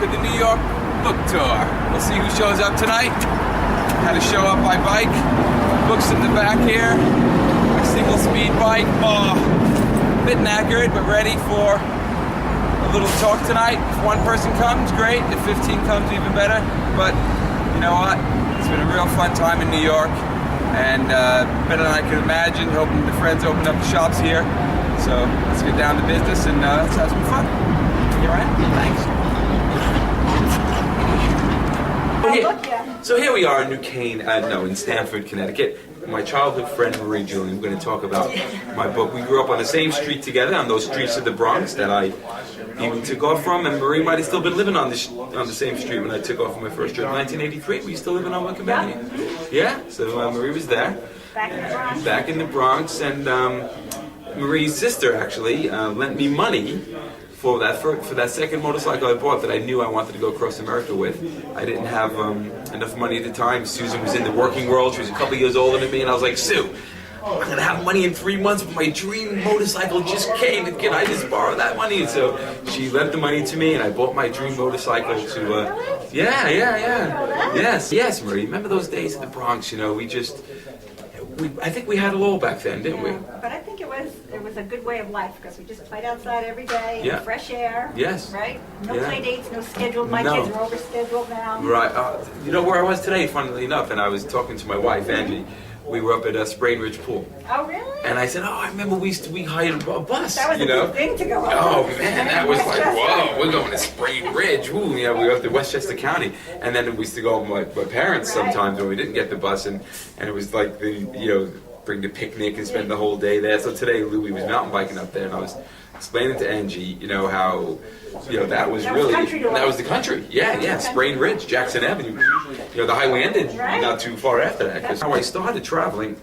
of the New York book tour. We'll see who shows up tonight. Had to show up by bike. Books in the back here. My single speed bike. Oh, a bit knackered, but ready for a little talk tonight. If one person comes, great. If 15 comes, even better. But you know what? It's been a real fun time in New York, and better than I could imagine. Hoping the friends open up the shops here. So let's get down to business and let's have some fun. You all right? Thanks. So here we are in in Stamford, Connecticut. My childhood friend Marie Julian. We're going to talk about my book. We grew up on the same street together, on those streets of the Bronx that I even took off from, and Marie might have still been living on the same street when I took off on my first trip in 1983. Were you still living on Wickham Avenue? Yeah. So Marie was there. Back in the Bronx. Back in the Bronx, and Marie's sister actually lent me money for that second motorcycle I bought that I knew I wanted to go across America with. I didn't have enough money at the time. Susan was in the working world. She was a couple of years older than me, and I was like, Sue, I'm going to have money in 3 months, but my dream motorcycle just came. Can I just borrow that money? And so she lent the money to me, and I bought my dream motorcycle to... Yes, Marie. Remember those days in the Bronx? You know, I think we had it all back then, didn't we? But I think it was a good way of life because we just played outside every day, Yeah. fresh air. Yes. Right? No Yeah. play dates, no scheduled. My kids are overscheduled now. Right. You know where I was today, funnily enough, and I was talking to my wife, Angie. We were up at Sprain Ridge Pool. Oh, really? And I said, I remember we hired a bus. That was a big thing to go up. Oh man, that was like, whoa, we're going to Sprain Ridge. Ooh, we were up to Westchester County, and then we used to go with my parents sometimes when we didn't get the bus, and it was like bring the picnic and spend the whole day there. So today Louie was mountain biking up there, and I was explaining to Angie, how that was the country. Yeah, Sprain Ridge, Jackson Avenue. The highway ended not too far after that. Because how I started traveling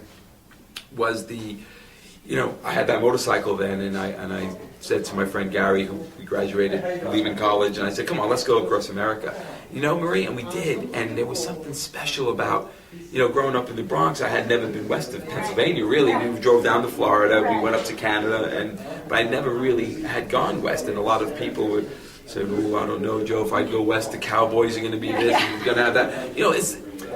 was I had that motorcycle then, and I said to my friend Gary, who we graduated, leaving college, and I said, come on, let's go across America. Marie, and we did, and there was something special about, growing up in the Bronx. I had never been west of Pennsylvania, really. We drove down to Florida, we went up to Canada, but I never really had gone west, and a lot of people would say, I don't know, Joe, if I go west, the Cowboys are going to be this, and we're going to have that.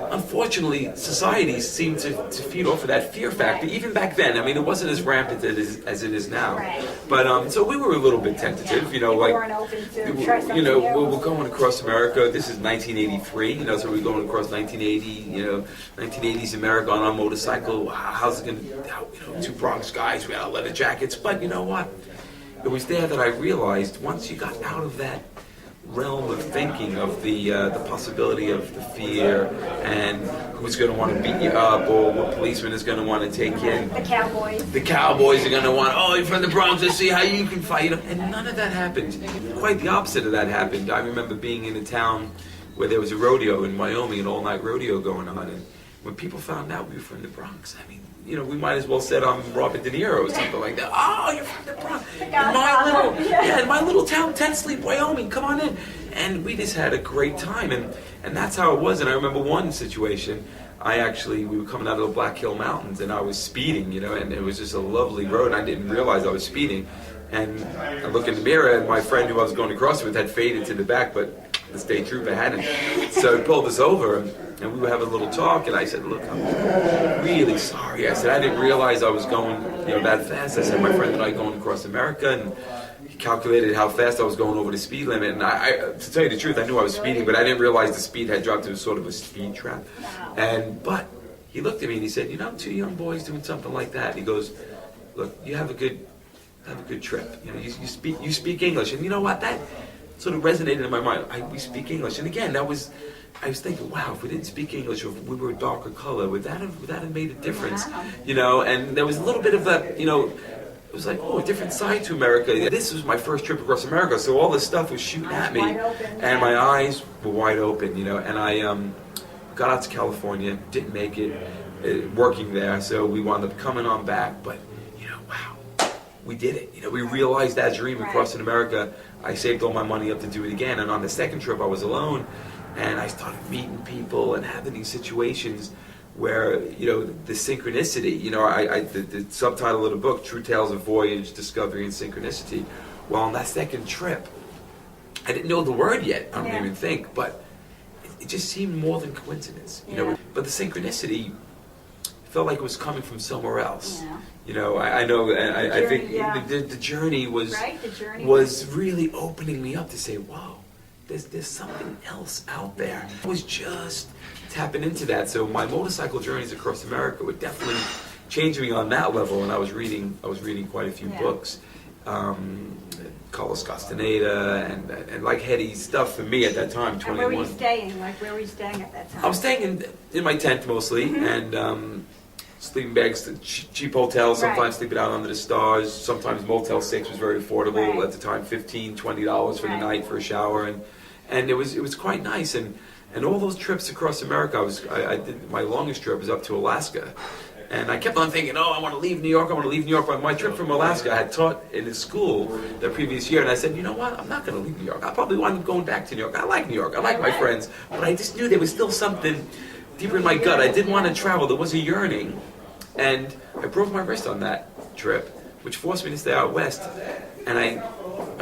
Unfortunately, society seemed to feed off of that fear factor, even back then. I mean, it wasn't as rampant as it is now. Right. But, so we were a little bit tentative, weren't open to try something new. We're going across America. This is 1983, so we're going across 1980, 1980s America on a motorcycle. How's it going to, two Bronx guys, we had our leather jackets. But you know what? It was there that I realized once you got out of that realm of thinking of the possibility of the fear and who's going to want to beat you up or what policeman is going to want to take you in. The Cowboys are going to want, you're from the Bronx, let's see how you can fight. And none of that happened. Quite the opposite of that happened. I remember being in a town where there was a rodeo in Wyoming, an all-night rodeo going on. And when people found out we were from the Bronx, I mean, we might as well said I'm Robert De Niro or something like that. Oh, you're from the Bronx. In my little town, 10 Sleep, Wyoming, come on in. And we just had a great time, and that's how it was. And I remember one situation, we were coming out of the Black Hill Mountains, and I was speeding, and it was just a lovely road, and I didn't realize I was speeding. And I look in the mirror, and my friend who I was going to cross with had faded to the back, but the state trooper hadn't. So he pulled us over, and we were having a little talk, and I said, look, I'm really sorry. I said, I didn't realize I was going that fast. I said, my friend and I going across America, and he calculated how fast I was going over the speed limit. And I to tell you the truth, I knew I was speeding, but I didn't realize the speed had dropped to sort of a speed trap. But he looked at me and he said, two young boys doing something like that. He goes, look, you have a good trip. You speak English. And you know what? That sort of resonated in my mind. We speak English. And again, I was thinking, wow, if we didn't speak English or if we were a darker color, would that have made a difference? And there was a little bit of that, it was like, a different side to America. This was my first trip across America, so all this stuff was shooting at me. And my eyes were wide open, and I got out to California, didn't make it working there, so we wound up coming on back, but, wow. We did it. We realized that dream across in America. I saved all my money up to do it again. And on the second trip, I was alone, and I started meeting people and having these situations where, the synchronicity, the subtitle of the book, True Tales of Voyage, Discovery, and Synchronicity. Well, on that second trip, I didn't know the word yet. I don't Yeah. even think, but it just seemed more than coincidence, you know. But the synchronicity felt like it was coming from somewhere else. Yeah. You know, I know, and I think Yeah. the journey was Right, the journey was really opening me up to say, wow, there's something else out there. I was just tapping into that. So my motorcycle journeys across America were definitely changing me on that level. And I was reading quite a few books. Carlos Castaneda and like heady stuff for me at that time, 21. And where were you staying? Like, where were you staying at that time? I was staying in my tent mostly, and sleeping bags, cheap hotels, sometimes sleeping out under the stars. Sometimes Motel 6 was very affordable at the time, $15, $20 for the night for a shower, and it was quite nice. And all those trips across America, I did my longest trip was up to Alaska. And I kept on thinking, oh, I want to leave New York, I want to leave New York. But my trip from Alaska, I had taught in a school the previous year, and I said, you know what, I'm not going to leave New York. I'll probably wind up going back to New York. I like New York, I like my friends, but I just knew there was still something deeper in my gut. I didn't want to travel, there was a yearning. And I broke my wrist on that trip, which forced me to stay out west. And I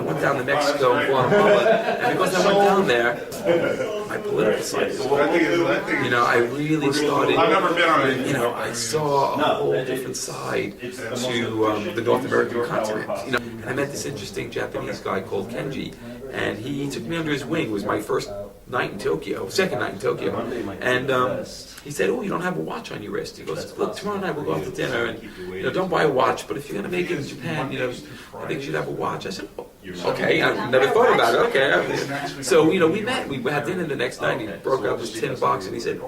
went down to Mexico and Guatemala, and because I went down there, my political side, you know, I really started, you know, I saw a whole different side to the North American continent. You know, and I met this interesting Japanese guy called Kenji, and he took me under his wing. It was my first night in Tokyo, second night in Tokyo, and he said, oh, you don't have a watch on your wrist. He goes, look, tomorrow night we'll go out to dinner, and you know, don't buy a watch, but if you're going to make it in Japan, you know, I think you should have a watch. I said, oh, okay, I never thought about it, okay. So, you know, we met, we had dinner the next night, and he broke out this tin box, and he said,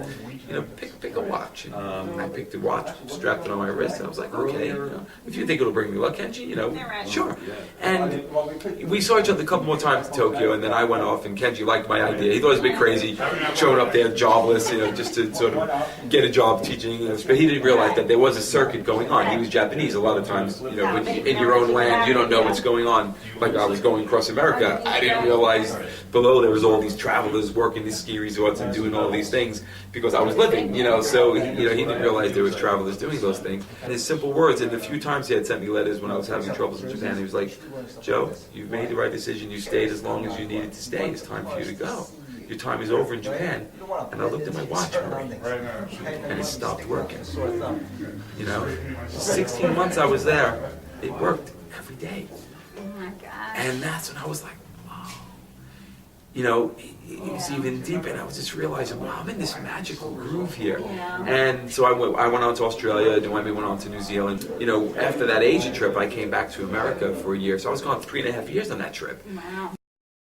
you know, pick a watch. And I picked a watch, strapped it on my wrist, and I was like, okay, you know, if you think it'll bring me luck, Kenji, you know, sure. And we saw each other a couple more times in Tokyo, and then I went off, and Kenji liked my idea. He thought it was a bit crazy, showing up there jobless, you know, just to sort of get a job teaching English. But he didn't realize that there was a circuit going on. He was Japanese. A lot of times, you know, in your own land, you don't know what's going on. Like I was going across America, I didn't realize below there was all these travelers working these ski resorts and doing all these things because I was living, you know. So he didn't realize there was travelers doing those things. And his simple words, and the few times he had sent me letters when I was having troubles in Japan, he was like, Joe, you've made the right decision. You stayed as long as you needed to stay. It's time for you to go. Your time is over in Japan. And I looked at my watch, and it stopped working. You know, 16 months I was there. It worked every day. Oh my gosh. And that's when I was like, wow. You know, it was even deeper, and I was just realizing, wow, I'm in this magical groove here. And so I went on to Australia, Diomede went on to New Zealand. You know, after that Asia trip, I came back to America for a year. So I was gone 3.5 years on that trip. Wow.